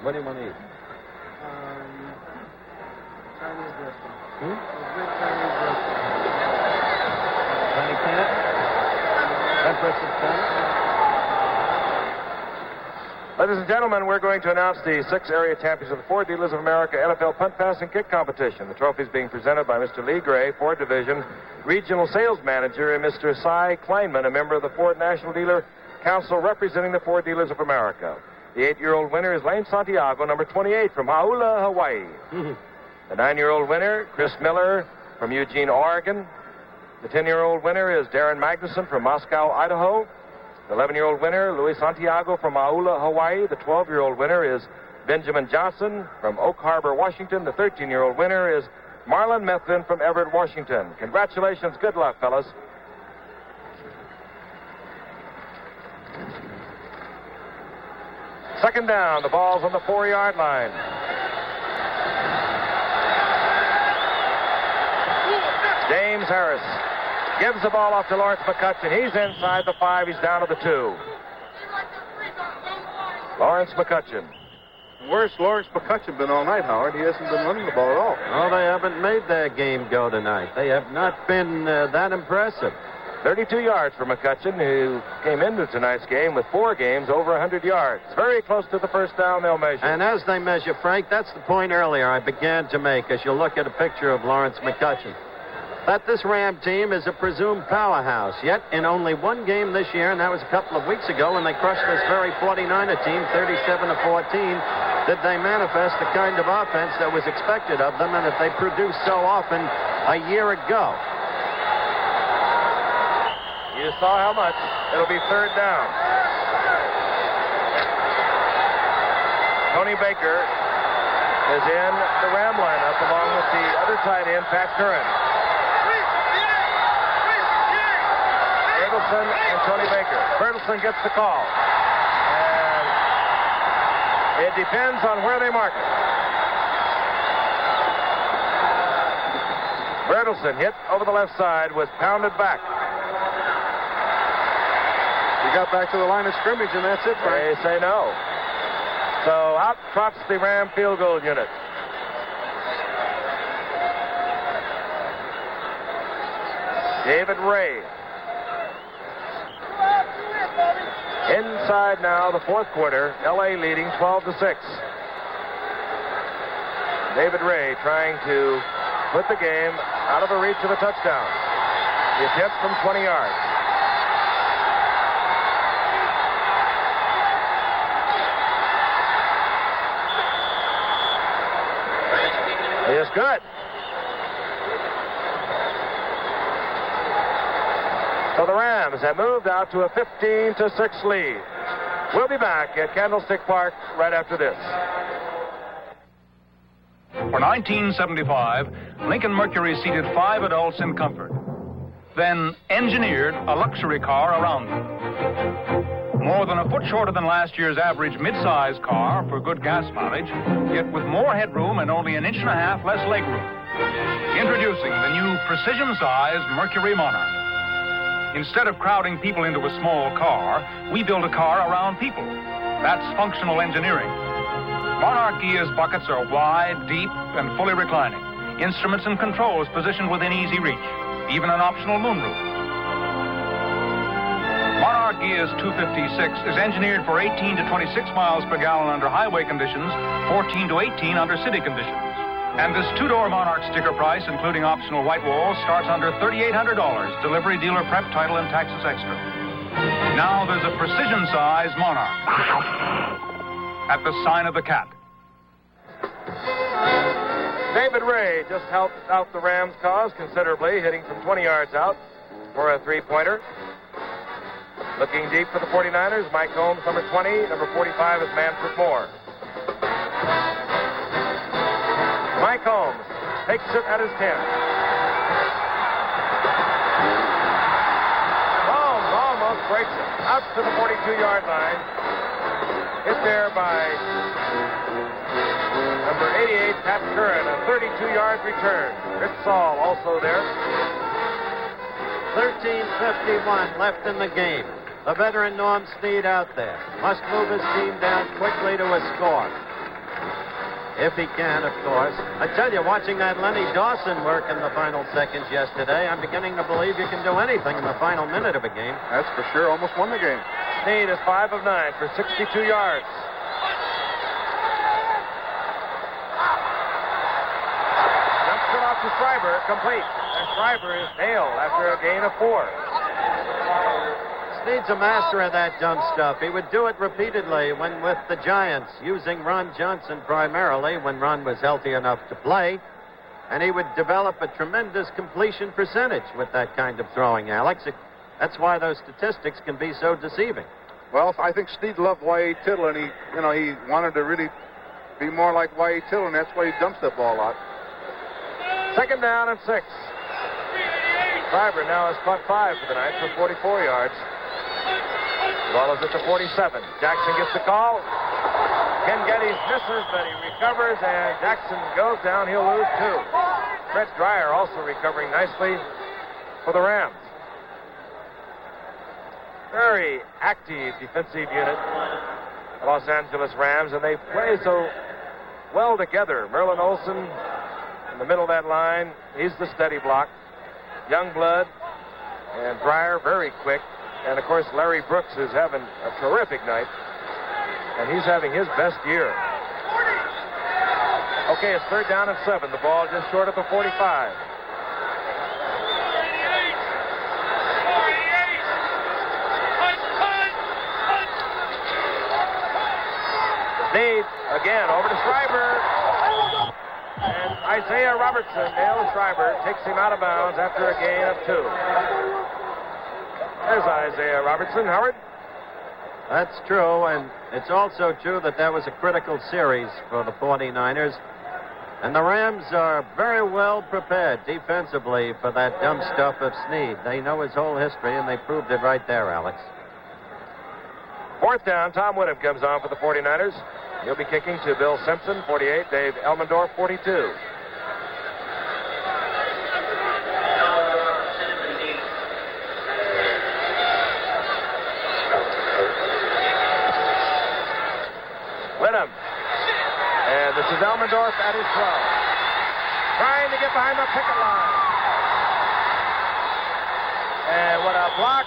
What do you want to eat? Chinese restaurant. Hmm? A good Chinese restaurant. Tiny cat? Empress of China? Ladies and gentlemen, we're going to announce the 6 area champions of the Ford Dealers of America NFL Punt, Pass, and Kick competition. The trophy is being presented by Mr. Lee Gray, Ford Division Regional Sales Manager, and Mr. Cy Kleinman, a member of the Ford National Dealer Council representing the Ford Dealers of America. The 8-year-old winner is Lane Santiago, number 28, from Hauula, Hawaii. The 9-year-old winner, Chris Miller, from Eugene, Oregon. The 10-year-old winner is Darren Magnuson from Moscow, Idaho. The 11-year-old winner, Luis Santiago from Hauula, Hawaii. The 12-year-old winner is Benjamin Johnson from Oak Harbor, Washington. The 13-year-old winner is Marlon Methvin from Everett, Washington. Congratulations. Good luck, fellas. Second down. The ball's on the 4-yard line. James Harris gives the ball off to Lawrence McCutcheon. He's inside the 5. He's down to the 2. Lawrence McCutcheon. Where's Lawrence McCutcheon been all night, Howard? He hasn't been running the ball at all. Oh, they haven't made their game go tonight. They have not been that impressive. 32 yards for McCutcheon, who came into tonight's game with 4 games over 100 yards. Very close to the first down they'll measure. And as they measure, Frank, that's the point earlier I began to make as you look at a picture of Lawrence McCutcheon. That this Ram team is a presumed powerhouse. Yet, in only one game this year, and that was a couple of weeks ago when they crushed this very 49er team, 37-14, did they manifest the kind of offense that was expected of them and that they produced so often a year ago. You saw how much. It'll be third down. Tony Baker is in the Ram lineup along with the other tight end, Pat Curran. Bertelsen and Tony Baker. Bertelsen gets the call. And it depends on where they mark it. Bertelsen hit over the left side, was pounded back. He got back to the line of scrimmage, and that's it, Frank. They say no. So out trots the Ram field goal unit. David Ray. Inside now, the fourth quarter. L.A. leading 12-6. David Ray trying to put the game out of the reach of a touchdown. The attempt from 20 yards. He is good. So the Rams have moved out to a 15-6 lead. We'll be back at Candlestick Park right after this. For 1975, Lincoln Mercury seated 5 adults in comfort, then engineered a luxury car around them. More than a foot shorter than last year's average mid-size car for good gas mileage, yet with more headroom and only 1.5 inches less legroom. Introducing the new precision-sized Mercury Monarch. Instead of crowding people into a small car, we build a car around people. That's functional engineering. Monarch gears buckets are wide, deep, and fully reclining. Instruments and controls positioned within easy reach. Even an optional moonroof. Monarch Gears 256 is engineered for 18 to 26 miles per gallon under highway conditions, 14 to 18 under city conditions. And this 2-door Monarch sticker price, including optional white walls, starts under $3,800. Delivery, dealer prep, title, and taxes extra. Now there's a precision-sized Monarch. At the sign of the cat. David Ray just helped out the Rams' cause considerably, hitting from 20 yards out for a three-pointer. Looking deep for the 49ers, Mike Holmes, number 20. Number 45 is Manfred Moore. Mike Holmes takes it at his 10. Holmes almost breaks it out to the 42-yard line. Hit there by number 88, Pat Curran, a 32-yard return. Rich Saul also there. 13:51 left in the game. The veteran Norm Snead out there. Must move his team down quickly to a score. if he can, of course. I tell you, watching that Lenny Dawson work in the final seconds yesterday, I'm beginning to believe you can do anything in the final minute of a game. That's for sure. Almost won the game. Snead is 5 of 9 for 62 yards. Jumps it off to Schreiber, complete. And Schreiber is nailed after a gain of 4. Snead's a master of that dumb stuff. He would do it repeatedly when with the Giants, using Ron Johnson primarily when Ron was healthy enough to play. And he would develop a tremendous completion percentage with that kind of throwing, Alex. That's why those statistics can be so deceiving. Well, I think Snead loved Y.A. Tittle, and he wanted to really be more like Y.A. Tittle, and that's why he dumps that ball a lot. Second down and 6. Schreiber now has caught 5 for the night for 44 yards. Ball is at the 47. Jackson gets the call. Ken Geddes misses, but he recovers, and Jackson goes down. He'll lose 2. Brett Dreyer also recovering nicely for the Rams. Very active defensive unit, the Los Angeles Rams, and they play so well together. Merlin Olsen in the middle of that line. He's the steady block. Youngblood and Dreyer very quick. And, of course, Larry Brooks is having a terrific night. And he's having his best year. Okay, it's third down and 7. The ball just short of the 45. Snead again over to Schreiber. And Isaiah Robertson nails Schreiber, takes him out of bounds after a gain of 2. There's Isaiah Robertson. Howard? That's true, and it's also true that was a critical series for the 49ers. And the Rams are very well prepared defensively for that dumb stuff of Snead. They know his whole history, and they proved it right there, Alex. Fourth down, Tom Whittam comes on for the 49ers. He'll be kicking to Bill Simpson, 48, Dave Elmendorf, 42. Whittam. And this is Elmendorf at his 12. Trying to get behind the picket line. And what a block.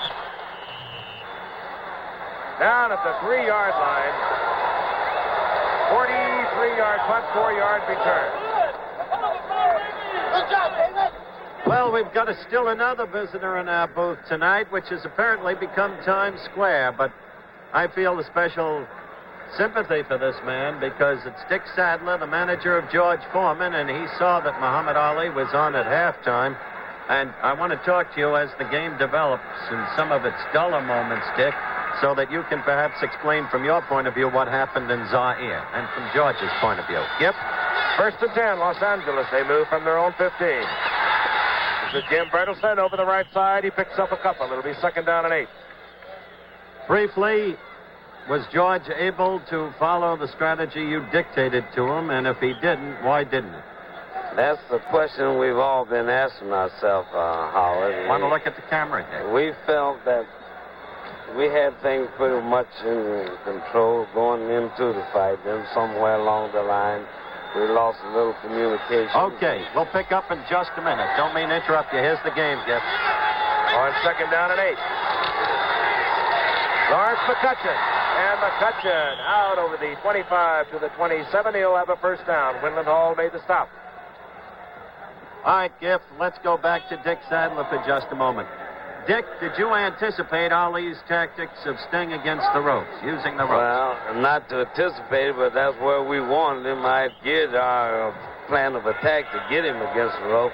Down at the 3-yard line. 43-yard punt, 4-yard return. Well, we've got still another visitor in our booth tonight, which has apparently become Times Square. But I feel a special sympathy for this man because it's Dick Sadler, the manager of George Foreman, and he saw that Muhammad Ali was on at halftime. And I want to talk to you as the game develops in some of its duller moments, Dick, so that you can perhaps explain from your point of view what happened in Zaire and from George's point of view. Yep. First and 10, Los Angeles. They move from their own 15. This is Jim Bertelsen over the right side. He picks up a couple. It'll be second down and 8. Briefly, was George able to follow the strategy you dictated to him? And if he didn't, why didn't he? That's the question we've all been asking ourselves, Howard. Want to look at the camera, Dick? We felt that we had things pretty much in control going into the fight. Then somewhere along the line, we lost a little communication. Okay, we'll pick up in just a minute. Don't mean to interrupt you. Here's the game, Giff. On second down and 8. Lawrence McCutcheon. And McCutcheon out over the 25 to the 27. He'll have a first down. Winland Hall made the stop. All right, Giff, let's go back to Dick Sadler for just a moment. Dick, did you anticipate Ali's tactics of staying against the ropes, using the ropes? Well, not to anticipate, but that's where we wanted him. I did our plan of attack to get him against the rope,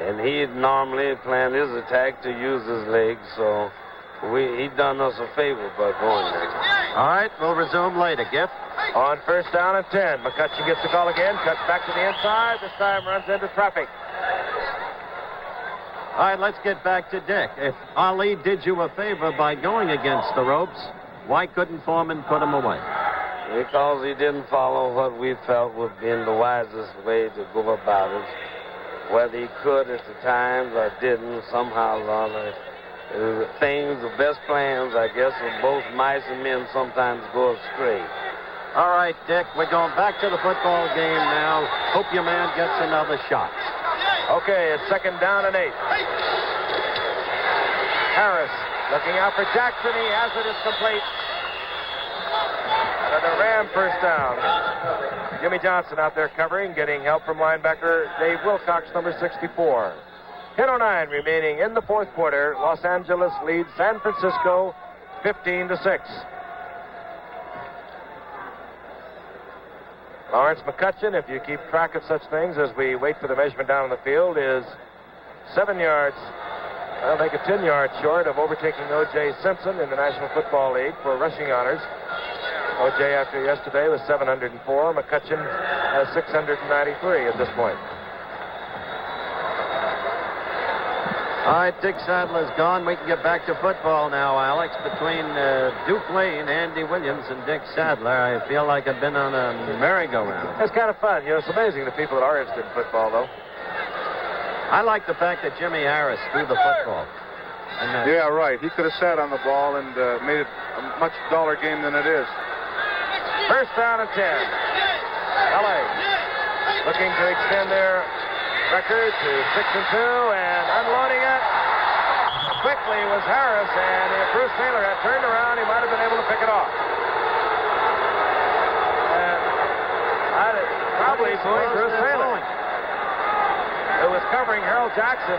and he normally planned his attack to use his legs, so he done us a favor by going there. All right, we'll resume later, Giff. On first down and 10, McCutcheon gets the call again, cuts back to the inside, this time runs into traffic. All right, let's get back to Dick. If Ali did you a favor by going against the ropes, why couldn't Foreman put him away? Because he didn't follow what we felt would be the wisest way to go about it. Whether he could at the times or didn't, somehow or other. The best plans, I guess, of both mice and men sometimes go astray. All right, Dick, we're going back to the football game now. Hope your man gets another shot. Okay, it's 2nd down and 8. Harris looking out for Jackson. He has it. It's complete. And the Ram first down. Jimmy Johnson out there covering, getting help from linebacker Dave Wilcox, number 64. 10:09 remaining in the fourth quarter. Los Angeles leads San Francisco 15-6. Lawrence McCutcheon, if you keep track of such things as we wait for the measurement down on the field, is 7 yards, I'll make it 10 yards short of overtaking O.J. Simpson in the National Football League for rushing honors. O.J. after yesterday was 704. McCutcheon has 693 at this point. All right, Dick Sadler's gone. We can get back to football now, Alex. Between Duke Lane, Andy Williams, and Dick Sadler, I feel like I've been on a merry-go-round. It's kind of fun. You know, it's amazing the people that are interested in football, though. I like the fact that Jimmy Harris threw the football. Yeah, right. He could have sat on the ball and made it a much duller game than it is. First down and 10. L.A. looking to extend their record to 6-2 and unloading it. Quickly was Harris, and if Bruce Taylor had turned around, he might have been able to pick it off. And probably going Bruce Taylor, who was covering Harold Jackson,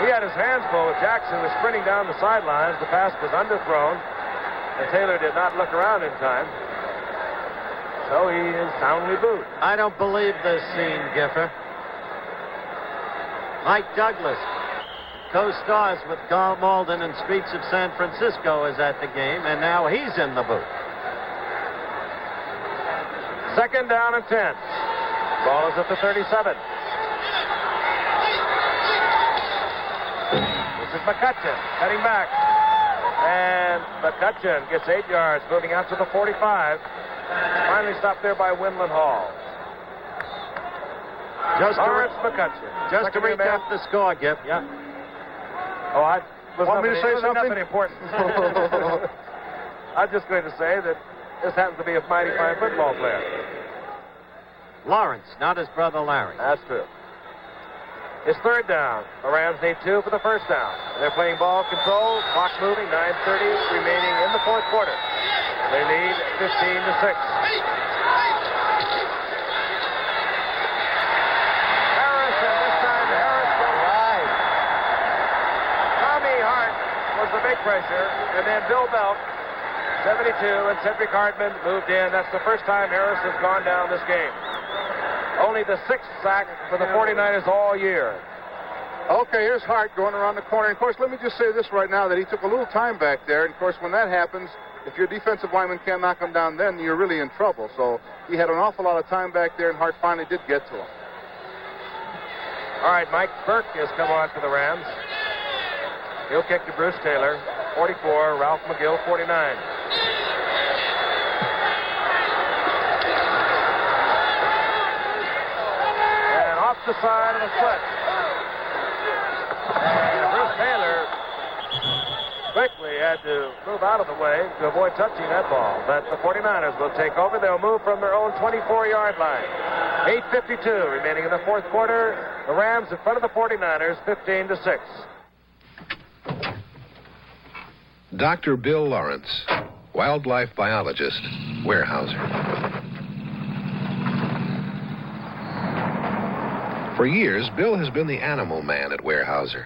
he had his hands full with Jackson, who was sprinting down the sidelines. The pass was underthrown, and Taylor did not look around in time. So he is soundly booed. I don't believe this scene, Giffer. Mike Douglas, co-stars with Carl Malden in Streets of San Francisco, is at the game, and now he's in the booth. 2nd down and 10. Ball is at the 37. This is McCutcheon heading back. And McCutcheon gets 8 yards, moving out to the 45. Finally stopped there by Winland Hall. Lawrence McCutcheon. Just to recap the score, Gip. Yeah. Oh, I was Want me to say something? Nothing important. I'm just going to say that this happens to be a mighty fine football player. Lawrence, not his brother Larry. That's true. It's 3rd down. The Rams need 2 for the first down. They're playing ball control, clock moving, 9:30 remaining in the fourth quarter. They lead 15-6. Harris, and this time Harris will ride. Tommy Hart was the big pressure, and then Bill Belk, 72, and Cedric Hardman moved in. That's the first time Harris has gone down this game. Only the 6th sack for the 49ers all year. Okay, here's Hart going around the corner. And of course, let me just say this right now, that he took a little time back there. And of course, when that happens, if your defensive lineman can't knock him down then, you're really in trouble. So he had an awful lot of time back there, and Hart finally did get to him. All right, Mike Burke has come on for the Rams. He'll kick to Bruce Taylor, 44, Ralph McGill, 49. The side of the foot. And Bruce Taylor quickly had to move out of the way to avoid touching that ball. But the 49ers will take over. They'll move from their own 24-yard line. 8:52 remaining in the fourth quarter. The Rams in front of the 49ers, 15-6. Dr. Bill Lawrence, wildlife biologist, Weyerhaeuser. For years, Bill has been the animal man at Weyerhaeuser.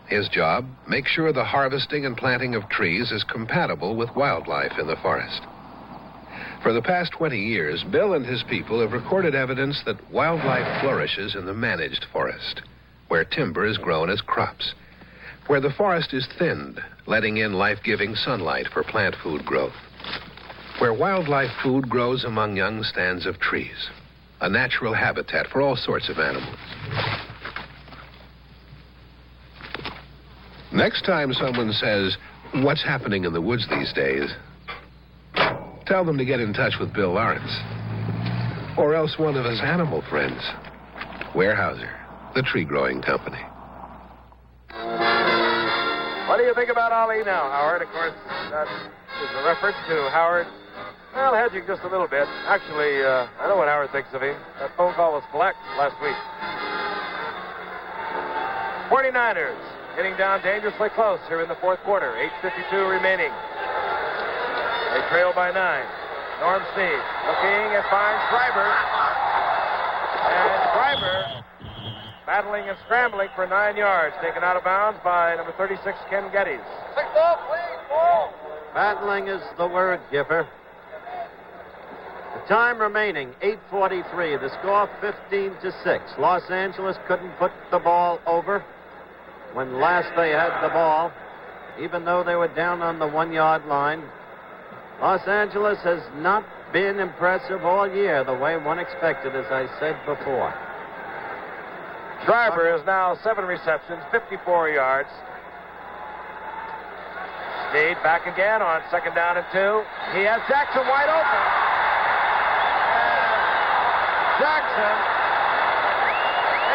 His job, make sure the harvesting and planting of trees is compatible with wildlife in the forest. For the past 20 years, Bill and his people have recorded evidence that wildlife flourishes in the managed forest, where timber is grown as crops, where the forest is thinned, letting in life-giving sunlight for plant food growth, where wildlife food grows among young stands of trees, a natural habitat for all sorts of animals. Next time someone says, "What's happening in the woods these days?" tell them to get in touch with Bill Lawrence. Or else one of his animal friends. Weyerhaeuser, the tree-growing company. What do you think about Ali now, Howard? Of course, that is a reference to Howard Well, hedging just a little bit. Actually, I know what Howard thinks of him. That phone call was collect last week. 49ers getting down dangerously close here in the fourth quarter. 8:52 remaining. They trail by 9. Norm Snead looking and finds Schreiber. And Schreiber battling and scrambling for 9 yards. Taken out of bounds by number 36, Ken Geddes. 6 ball, please, ball. Battling is the word, Gipper. The time remaining, 8:43. The score 15-6. Los Angeles couldn't put the ball over when last they had the ball, even though they were down on the 1-yard line. Los Angeles has not been impressive all year the way one expected, as I said before. Schreiber is now 7 receptions, 54 yards. Snead back again on 2nd down and 2. He has Jackson wide open. And Jackson,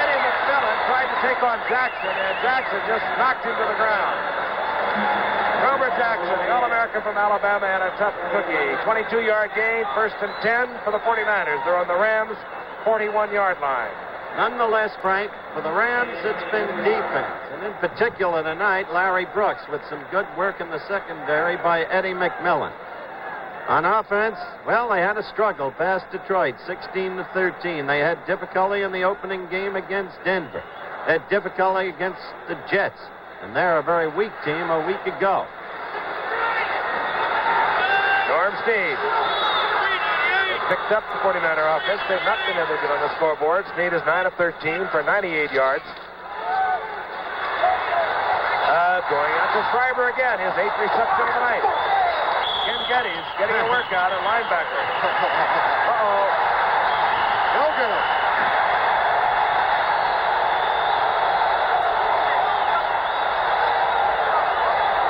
Eddie McMillan tried to take on Jackson, and Jackson just knocked him to the ground. Robert Jackson, the All-American from Alabama, and a tough cookie. 22-yard gain, 1st and 10 for the 49ers. They're on the Rams' 41-yard line. Nonetheless, Frank, for the Rams, it's been defense. And in particular tonight, Larry Brooks with some good work in the secondary by Eddie McMillan. On offense, well, they had a struggle past Detroit, 16-13. They had difficulty in the opening game against Denver. They had difficulty against the Jets. And they're a very weak team a week ago. Norm Snead picked up the 49er offense. They've not been able to get on the scoreboard. Snead is 9 of 13 for 98 yards. Going out to Schreiber again, his 8th reception of the night. Ken Geddes getting a workout at linebacker. Uh-oh. Go get him.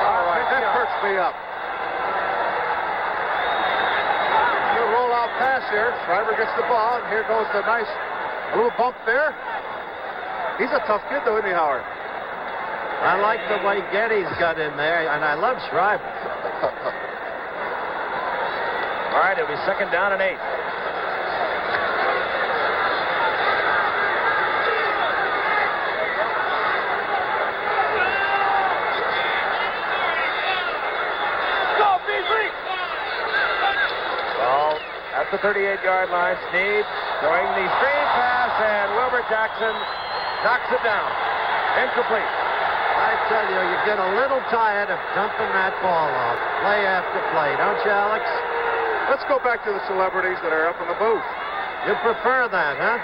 All right, that hurts me up. Good roll-out pass here. Schreiber gets the ball, and here goes the nice little bump there. He's a tough kid, though, isn't he, Howard? I like the way Geddes got in there, and I love Schreiber. All right, it'll be 2nd down and 8. Go, Beasley! Ball at the 38-yard line. Snead throwing the screen pass, and Wilbur Jackson knocks it down. Incomplete. I tell you, you get a little tired of dumping that ball off, play after play, don't you, Alex? Let's go back to the celebrities that are up in the booth. You prefer that, huh?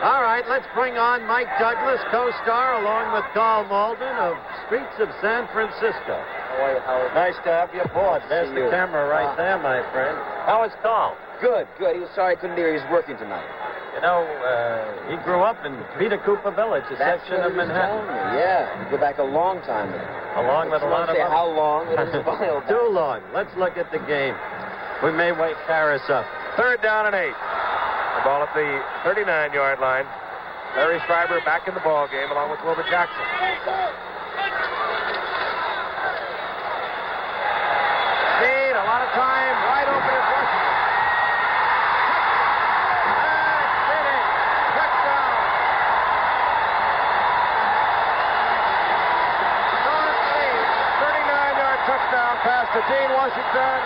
All right, let's bring on Mike Douglas, co-star, along with Carl Malden of Streets of San Francisco. How are you, Howard? Nice to have you aboard. There's See the you. camera right there, my friend. How is Carl? Good, good. He was sorry I couldn't be here. He's working tonight. You know, he grew up in Peter Cooper Village, a That's section what of he was Manhattan. telling me. Yeah, you go back a long time. Along with a lot of say other... how long, but it's a while back. Too long. Let's look at the game. We may wake Harris up. 3rd down and 8. The ball at the 39-yard line. Larry Schreiber back in the ball game along with Wilbur Jackson. Snead, a lot of time, wide open is Washington. Touchdown. Norm Snead, 39-yard touchdown pass to Gene Washington.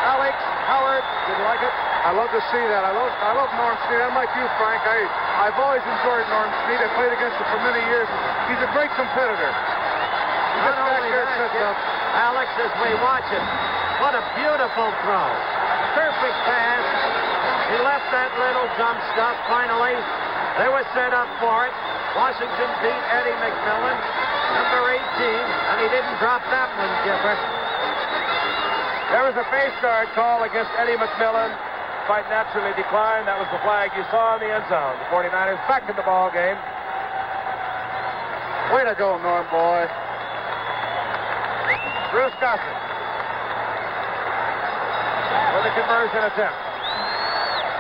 Alex, Howard, did you like it? I love to see that. I love Norm Snead. I'm like you, Frank. I've always enjoyed Norm Snead. I played against him for many years. He's a great competitor. He Not gets back only there, that, sets up. Alex, as we watch it, what a beautiful throw. Perfect pass. He left that little dump stuff. Finally, they were set up for it. Washington beat Eddie McMillan, number 18, and he didn't drop that one, Gipper. There was a face guard call against Eddie McMillan. Quite naturally declined. That was the flag you saw in the end zone. The 49ers back in the ball game. Way to go, Norm, boy. Bruce Gossett for the conversion attempt.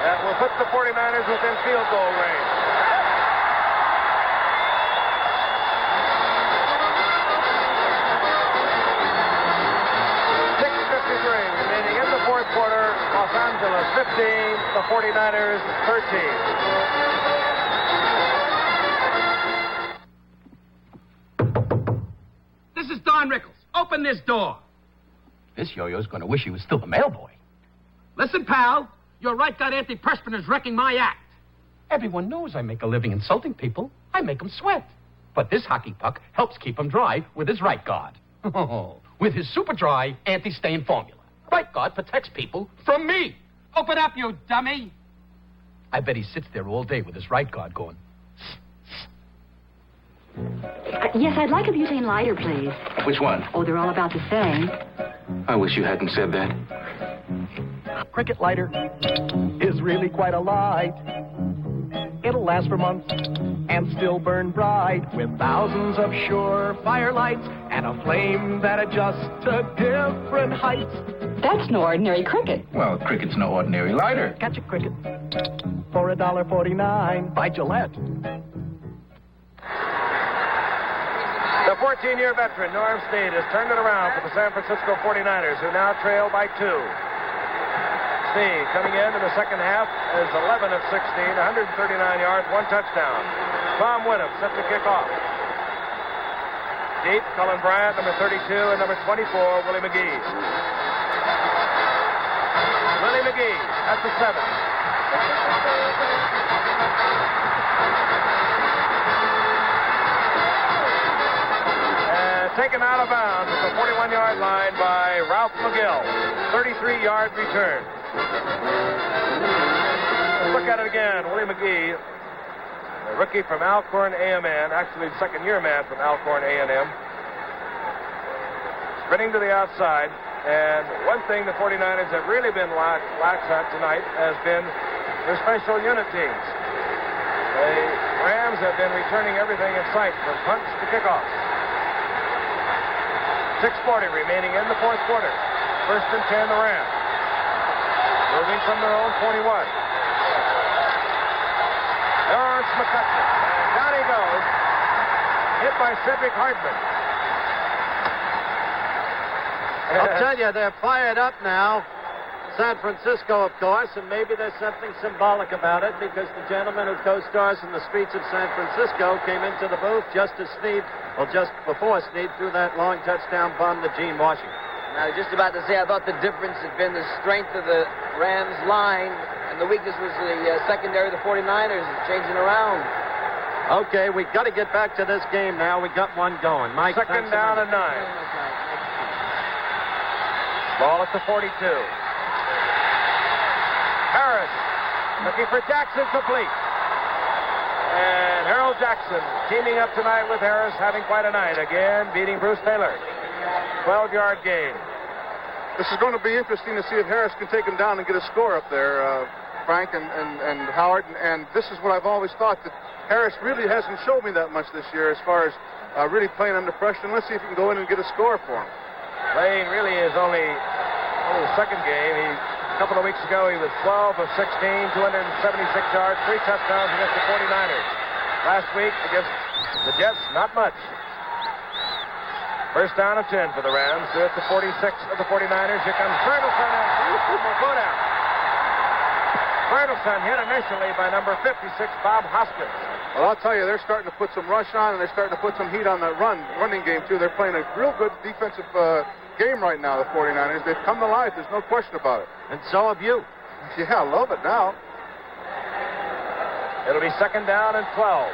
That will put the 49ers within field goal range. Remaining in the fourth quarter, Los Angeles 15, the 49ers 13. This is Don Rickles. Open this door. This yo-yo's going to wish he was still the mail boy. Listen, pal. Your right guard antiperspirant is wrecking my act. Everyone knows I make a living insulting people. I make them sweat. But this hockey puck helps keep them dry with his right guard. With his super dry anti-stain formula. Right guard protects people from me. Open up, you dummy. I bet he sits there all day with his right guard going. Yes, I'd like a butane lighter, please. Which one? Oh, they're all about the same. I wish you hadn't said that. Cricket lighter is really quite a light. It'll last for months and still burn bright with thousands of sure fire lights and a flame that adjusts to different heights. That's no ordinary cricket. Well, cricket's no ordinary lighter. Catch a cricket for $1.49 by Gillette. The 14-year veteran, Norm Snead, has turned it around for the San Francisco 49ers, who now trail by 2. Snead coming into the second half is 11 of 16, 139 yards, 1 touchdown. Tom Whittam set to kick off. Deep, Cullen Bryant, number 32, and number 24, Willie McGee. Willie McGee at the 7. Taken out of bounds at the 41-yard line by Ralph McGill. 33-yard return. Look at it again. Willie McGee, a rookie from Alcorn A&M, actually second-year man from Alcorn A&M. Sprinting to the outside. And one thing the 49ers have really been lax at tonight has been their special unit teams. The Rams have been returning everything in sight from punts to kickoffs. 6:40 remaining in the fourth quarter. 1st and 10, the Rams. Moving from their own 41. Lawrence McCutcheon. And down he goes. Hit by Cedric Hartman. I'll tell you, they're fired up now. San Francisco, of course, and maybe there's something symbolic about it because the gentleman who co-stars in the streets of San Francisco came into the booth just before Snead threw that long touchdown bomb to Gene Washington. I was just about to say, I thought the difference had been the strength of the Rams line, and the weakness was the secondary of the 49ers changing around. Okay, we've got to get back to this game now. We got one going. Mike, second down and 9. Ball at the 42. Harris looking for Jackson, complete. And Harold Jackson teaming up tonight with Harris, having quite a night. Again, beating Bruce Taylor. 12-yard gain. This is going to be interesting to see if Harris can take him down and get a score up there, Frank and Howard. And this is what I've always thought, that Harris really hasn't showed me that much this year as far as really playing under pressure. And let's see if he can go in and get a score for him. Playing really is only the second game. A couple of weeks ago, he was 12 of 16, 276 yards, 3 touchdowns against the 49ers. Last week against the Jets, not much. First down of 10 for the Rams. They're at the 46 of the 49ers. Here comes Bertelson and will go down. Bertelson hit initially by number 56, Bob Hoskins. Well, I'll tell you, they're starting to put some rush on, and they're starting to put some heat on that running game, too. They're playing a real good defensive game right now, the 49ers. They've come to life. There's no question about it. And so have you. Yeah, I love it now. It'll be second down and 12.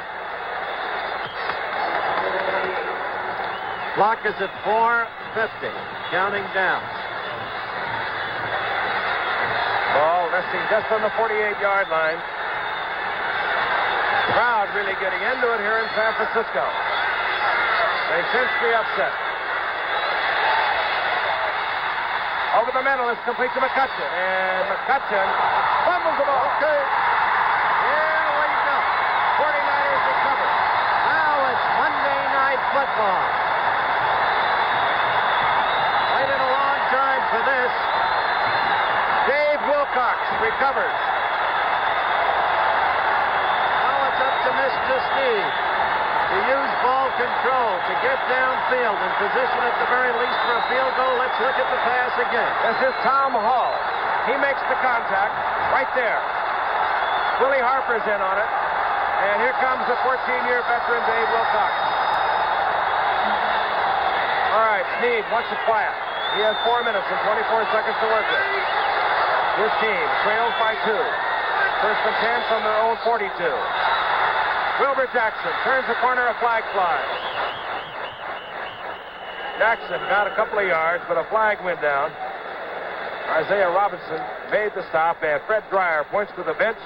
Clock is at 4:50, counting down. Ball resting just on the 48-yard line. Crowd really getting into it here in San Francisco. They sense the upset. Over the middle is complete to McCutcheon. And McCutcheon fumbles the ball. Okay. Here we go. 49ers recover. Now it's Monday Night Football. Waited a long time for this. Dave Wilcox recovers. Now it's up to Mr. Steve to use ball control to get downfield and position at the very least for a field goal. Let's look at the pass again. This is Tom Hall. He makes the contact right there. Willie Harper's in on it. And here comes the 14-year veteran, Dave Wilcox. All right, Snead wants it quiet. He has 4 minutes and 24 seconds to work with. His team trails by 2. First and 10 from their own 42. Wilbur Jackson turns the corner, a flag flies. Jackson got a couple of yards, but a flag went down. Isaiah Robinson made the stop, and Fred Dreyer points to the bench,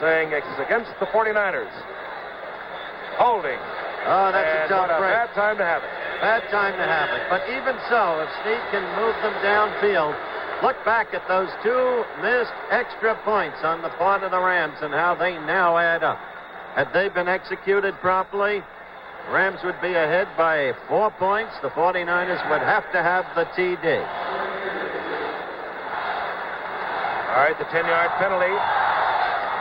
saying it's against the 49ers. Holding. Oh, that's and a tough what a break. bad time to have it. Bad time to have it. But even so, if Snead can move them downfield, look back at those 2 missed extra points on the part of the Rams and how they now add up. Had they been executed properly, Rams would be ahead by 4 points. The 49ers would have to have the TD. All right, the 10-yard penalty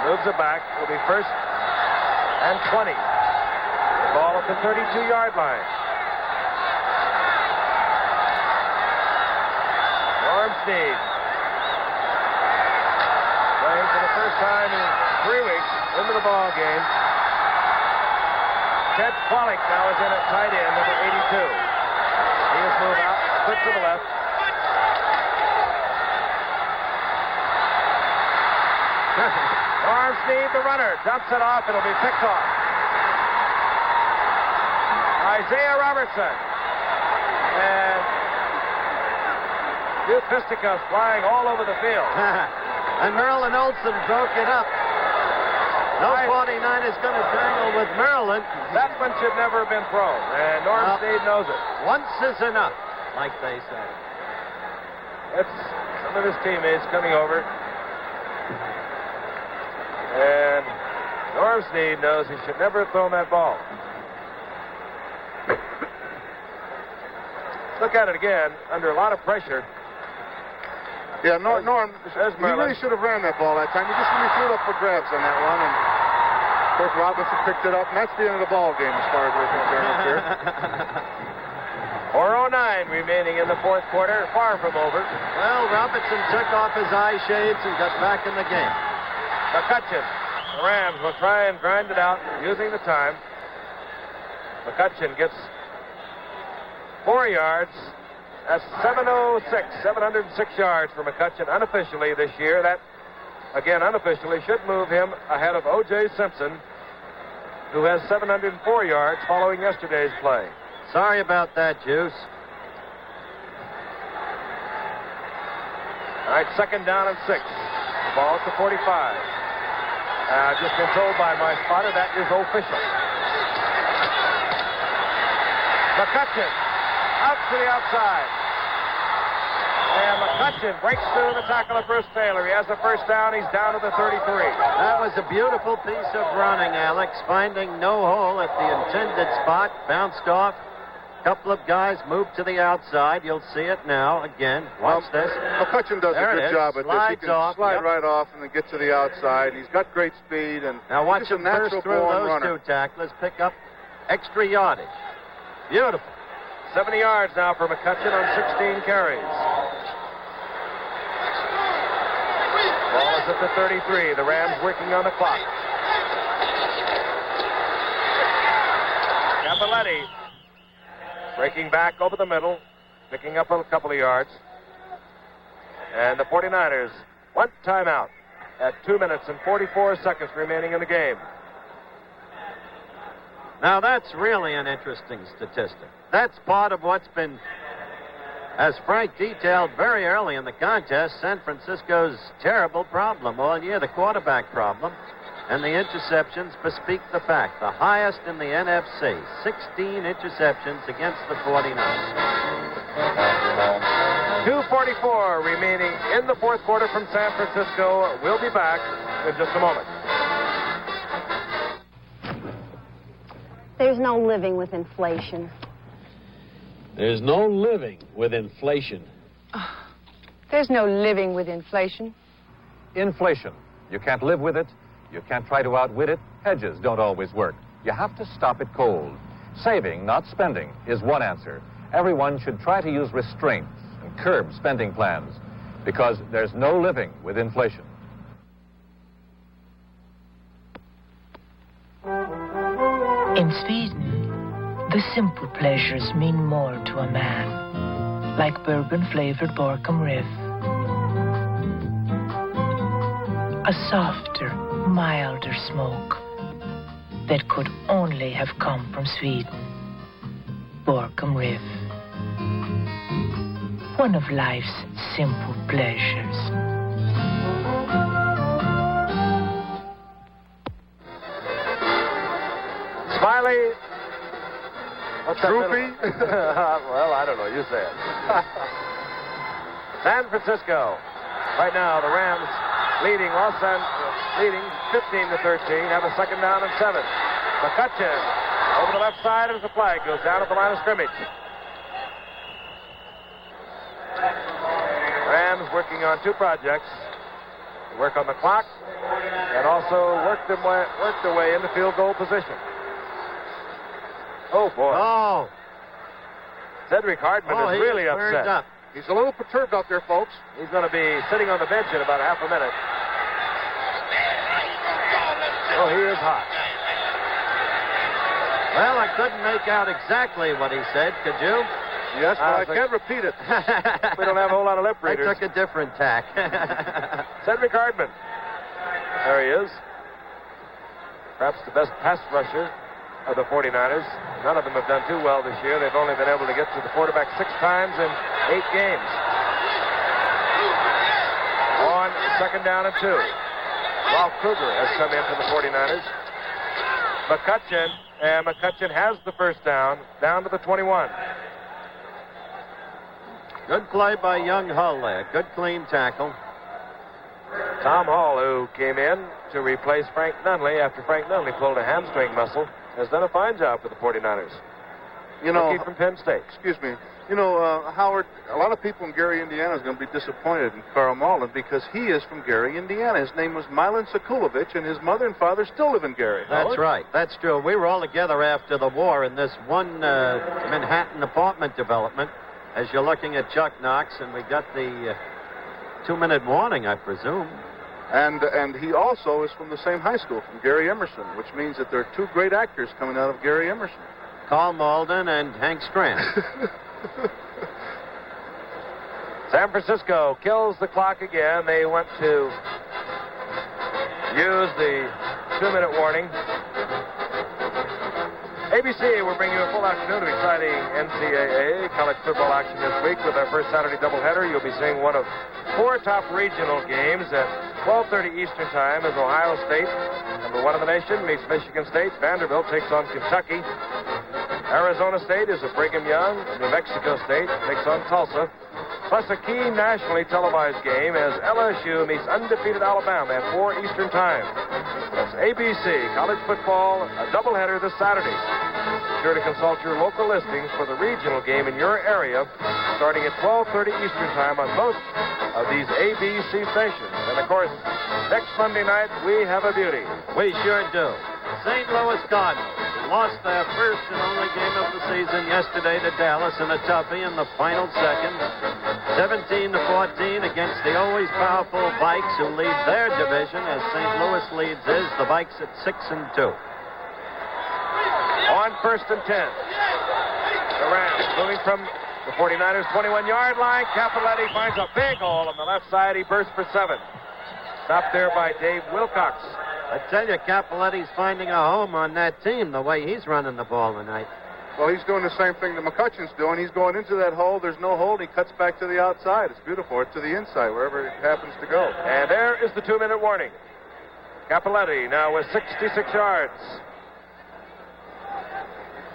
moves it back. Will be first and 20. The ball at the 32-yard line. Norm Snead playing for the first time in 3 weeks into the ball game. Ted Pollock now is in at tight end, number 82. He has moved out, put to the left. Norm Snead, the runner, dumps it off. It'll be picked off. Isaiah Robertson. And two fisticuffs flying all over the field. And Merlin Olsen broke it up. No 49ers going to tangle with Merlin. That one should never have been thrown, and Norm Snead knows it. Once is enough, like they say. It's some of his teammates coming over. And Norm Snead knows he should never have thrown that ball. Look at it again, under a lot of pressure. Yeah, Norm, he really should have ran that ball that time. He just really threw it up for grabs on that one. And, of course, Robinson picked it up, and that's the end of the ball game as far as we're concerned up here. 4:09 remaining in the fourth quarter, far from over. Well, Robinson took off his eye shades and got back in the game. McCutcheon, the Rams will try and grind it out using the time. McCutcheon gets 4 yards. That's 706 yards for McCutcheon unofficially this year. That, again, unofficially should move him ahead of O.J. Simpson, who has 704 yards following yesterday's play. Sorry about that, Juice. All right, second down and 6. Ball at the 45. Just been told by my spotter that is official. McCutcheon out to the outside. And McCutcheon breaks through the tackle of Bruce Taylor. He has the first down. He's down to the 33. That was a beautiful piece of running, Alex. Finding no hole at the intended spot. Bounced off. A couple of guys moved to the outside. You'll see it now again. Watch this. McCutcheon does a good job at this. He can slide right off and then get to the outside. He's got great speed. And now watch him burst through those runner. two tacklers. Pick up extra yardage. Beautiful. 70 yards now for McCutcheon on 16 carries. Ball is at the 33. The Rams working on the clock. Cappelletti breaking back over the middle, picking up a couple of yards. And the 49ers want timeout at 2 minutes and 44 seconds remaining in the game. Now, that's really an interesting statistic. That's part of what's been, as Frank detailed very early in the contest, San Francisco's terrible problem all year, the quarterback problem. And the interceptions bespeak the fact. The highest in the NFC. 16 interceptions against the 49ers. 2:44 remaining in the fourth quarter from San Francisco. We'll be back in just a moment. There's no living with inflation. There's no living with inflation. There's no living with inflation. Inflation. You can't live with it. You can't try to outwit it. Hedges don't always work. You have to stop it cold. Saving, not spending, is one answer. Everyone should try to use restraints and curb spending plans. because there's no living with inflation. In Sweden, the simple pleasures mean more to a man, like bourbon-flavored Borkum Riff. A softer, milder smoke that could only have come from Sweden. Borkum Riff. One of life's simple pleasures. Smiley. What's that? Droopy? Well, I don't know. You say it. San Francisco. Right now, the Rams leading 15-13. Have a second down and 7. McCutcheon over the left side as the flag goes down at the line of scrimmage. Rams working on 2 projects. Work on the clock and also work their way into field goal position. Oh, boy. Oh. Cedric Hardman is really upset. Up. He's a little perturbed out there, folks. He's going to be sitting on the bench in about half a minute. Oh, he is hot. Well, I couldn't make out exactly what he said. Could you? Yes, but I can't repeat it. We don't have a whole lot of lip readers. I took a different tack. Cedric Hardman. There he is. Perhaps the best pass rusher of the 49ers. None of them have done too well this year. They've only been able to get to the quarterback 6 times in 8 games. On second down and 2. Ralph Kruger has come in for the 49ers. McCutcheon has the first down to the 21. Good play by young Hull there. Good clean tackle. Tom Hall, who came in to replace Frank Nunley after Frank Nunley pulled a hamstring muscle, has done a fine job for the 49ers. You know, rookie from Penn State. Excuse me. You know, Howard, a lot of people in Gary, Indiana is going to be disappointed in Carl Malden because he is from Gary, Indiana. His name was Milan Sekulovich, and his mother and father still live in Gary. That's right. That's true. We were all together after the war in this one Manhattan apartment development. As you're looking at Chuck Knox, and we got the 2-minute warning, I presume. And he also is from the same high school, from Gary Emerson, which means that there are 2 great actors coming out of Gary Emerson. Carl Malden and Hank Strand. San Francisco kills the clock again. They want to use the 2-minute warning. ABC will bring you a full afternoon of exciting NCAA college football action this week with our first Saturday doubleheader. You'll be seeing one of 4 top regional games at 12:30 Eastern Time as Ohio State, number 1 in the nation, meets Michigan State. Vanderbilt takes on Kentucky. Arizona State is at Brigham Young. New Mexico State takes on Tulsa. Plus a key nationally televised game as LSU meets undefeated Alabama at 4 Eastern Time. That's ABC college football, a doubleheader this Saturday. Be sure to consult your local listings for the regional game in your area, starting at 12:30 Eastern Time on most of these ABC stations. And of course, next Monday night we have a beauty. We sure do. St. Louis Cardinals lost their first and only game of the season yesterday to Dallas in a toughie in the final second. 17-14 against the always powerful Vikes, who lead their division as St. Louis leads his. The Vikes at 6-2. On 1st and 10. The Rams moving from the 49ers 21-yard line. Cappelletti finds a big hole on the left side. He bursts for 7. Stopped there by Dave Wilcox. I tell you, Cappelletti's finding a home on that team the way he's running the ball tonight. Well, he's doing the same thing that McCutcheon's doing. He's going into that hole. There's no hole. He cuts back to the outside. It's beautiful. Or to the inside, wherever it happens to go. And there is the 2-minute warning. Cappelletti now with 66 yards.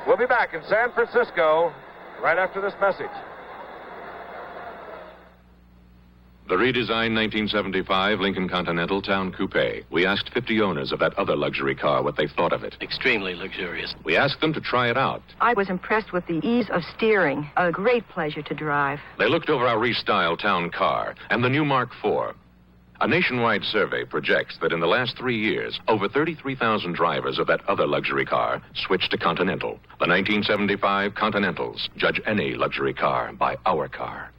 We'll be back in San Francisco right after this message. The redesigned 1975 Lincoln Continental Town Coupe. We asked 50 owners of that other luxury car what they thought of it. Extremely luxurious. We asked them to try it out. I was impressed with the ease of steering. A great pleasure to drive. They looked over our restyled town car and the new Mark IV. A nationwide survey projects that in the last 3 years, over 33,000 drivers of that other luxury car switched to Continental. The 1975 Continentals. Judge any luxury car by our car.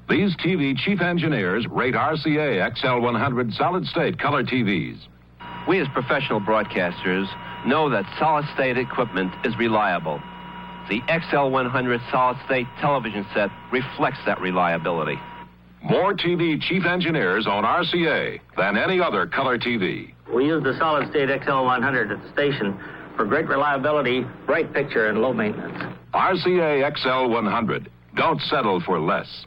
These TV chief engineers rate RCA XL100 solid-state color TVs. We as professional broadcasters know that solid-state equipment is reliable. The XL100 solid-state television set reflects that reliability. More TV chief engineers own RCA than any other color TV. We use the solid-state XL100 at the station for great reliability, bright picture, and low maintenance. RCA XL100. Don't settle for less.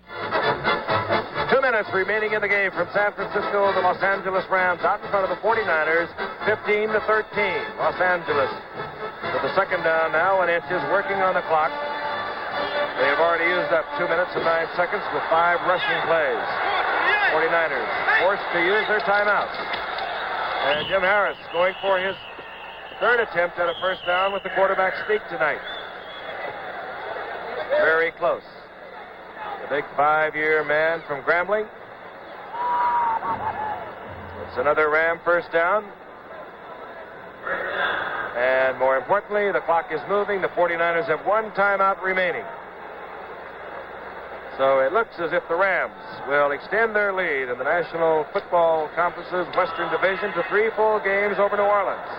2 minutes remaining in the game from San Francisco. The Los Angeles Rams out in front of the 49ers, 15-13. Los Angeles with the second down now and inches, working on the clock. They have already used up 2 minutes and 9 seconds with 5 rushing plays. 49ers forced to use their timeouts. And Jim Harris going for his third attempt at a first down with the quarterback sneak tonight. Very close. The big 5-year man from Grambling. It's another Ram first down. And more importantly, the clock is moving. The 49ers have 1 timeout remaining. So it looks as if the Rams will extend their lead in the National Football Conference's Western Division to 3 full games over New Orleans.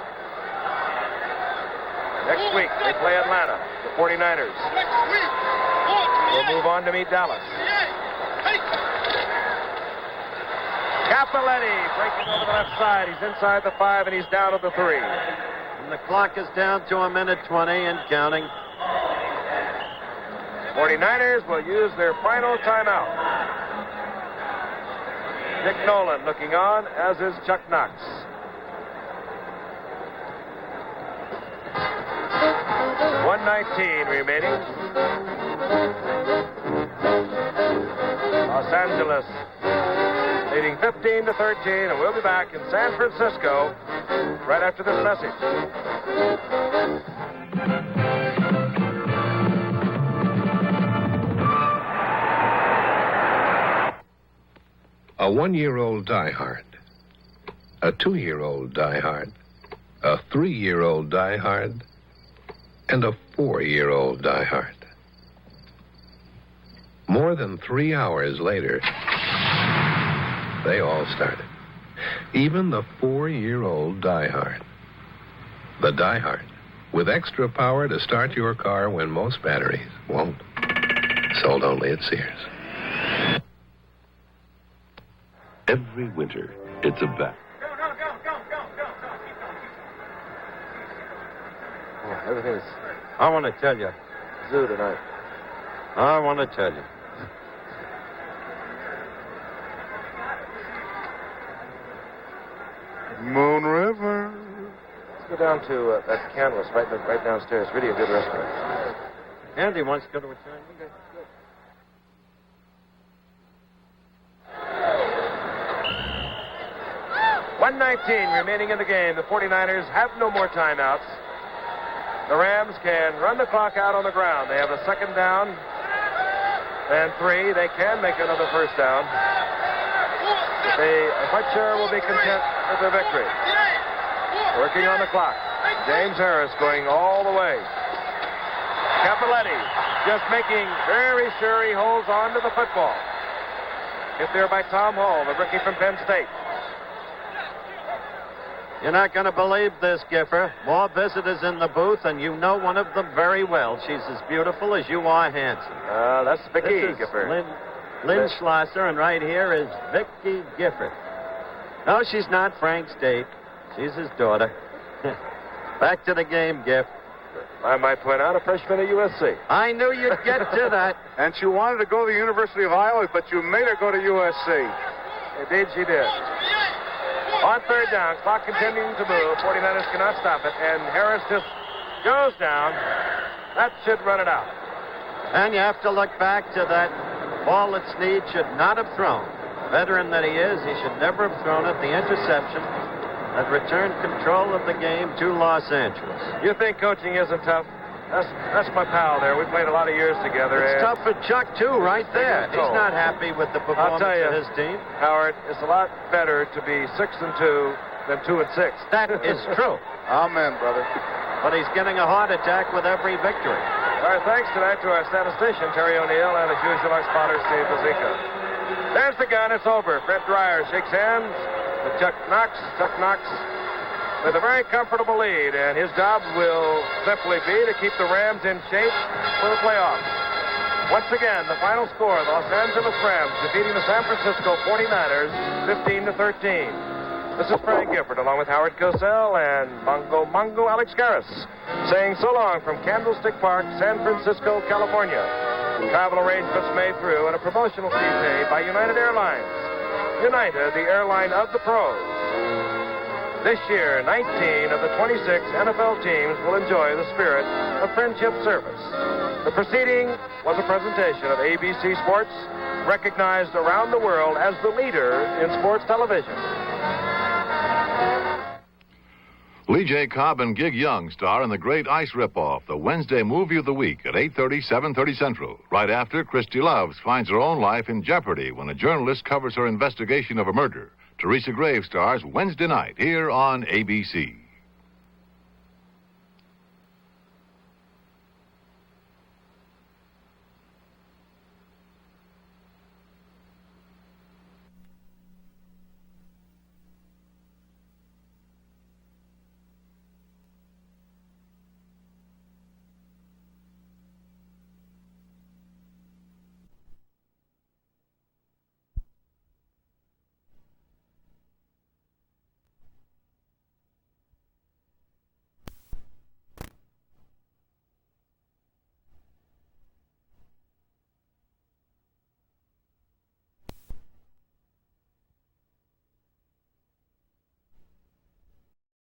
Next week, they play Atlanta, the 49ers. We'll move on to meet Dallas. Cappelletti breaking over the left side. He's inside the 5, and he's down to the 3. And the clock is down to 1:20 and counting. 49ers will use their final timeout. Dick Nolan looking on, as is Chuck Knox. .119 remaining. Los Angeles leading 15-13, and we'll be back in San Francisco right after this message. A 1-year-old diehard, a 2-year-old diehard, a 3-year-old diehard, and a 4-year-old diehard. More than 3 hours later, they all started. Even the 4-year-old diehard. The diehard, with extra power to start your car when most batteries won't. Sold only at Sears. Every winter, it's a bet. Oh, everything is I want to tell you. zoo tonight. I want to tell you. Moon River. Let's go down to that canvas right downstairs. Really a good restaurant. Andy wants to go to a turn. Okay, good. .119 remaining in the game. The 49ers have no more timeouts. The Rams can run the clock out on the ground. They have a second down and 3. They can make another first down. I'm quite sure will be content with their victory. Working on the clock. James Harris going all the way. Cappelletti just making very sure he holds on to the football. Hit there by Tom Hall, the rookie from Penn State. You're not going to believe this, Giffer. More visitors in the booth, and you know one of them very well. She's as beautiful as you are handsome. That's Vicky Gifford. Lynn Schlosser, and right here is Vicky Gifford. No, she's not Frank's date. She's his daughter. Back to the game, Giff. I might point out a freshman at USC. I knew you'd get to that. And she wanted to go to the University of Iowa, but you made her go to USC. Indeed, she did. On third down, clock continuing to move. 49ers cannot stop it, and Harris just goes down. That should run it out. And you have to look back to that ball that Snead should not have thrown. Veteran that he is, he should never have thrown it. The interception that returned control of the game to Los Angeles. You think coaching isn't tough? That's my pal there. We played a lot of years together. It's tough for Chuck, too, right there. He's not happy with the performance of his team. Howard, it's a lot better to be 6-2 than 2-6. That is true. Amen, brother. But he's getting a heart attack with every victory. Our thanks tonight to our statistician, Terry O'Neill, and as usual, our spotter, Steve Bazica. There's the gun. It's over. Fred Dreyer shakes hands with Chuck Knox. Chuck Knox with a very comfortable lead, and his job will simply be to keep the Rams in shape for the playoffs. Once again, the final score, the Los Angeles Rams defeating the San Francisco 49ers 15-13. This is Frank Gifford, along with Howard Cosell and Mongo Alex Garris, saying so long from Candlestick Park, San Francisco, California. Travel arrangements made through and a promotional fee paid by United Airlines. United, the airline of the pros. This year, 19 of the 26 NFL teams will enjoy the spirit of friendship service. The proceeding was a presentation of ABC Sports, recognized around the world as the leader in sports television. Lee J. Cobb and Gig Young star in The Great Ice Ripoff, the Wednesday movie of the week at 8:30, 7:30 Central. Right after, Christy Loves finds her own life in jeopardy when a journalist covers her investigation of a murder. Teresa Graves stars Wednesday night here on ABC.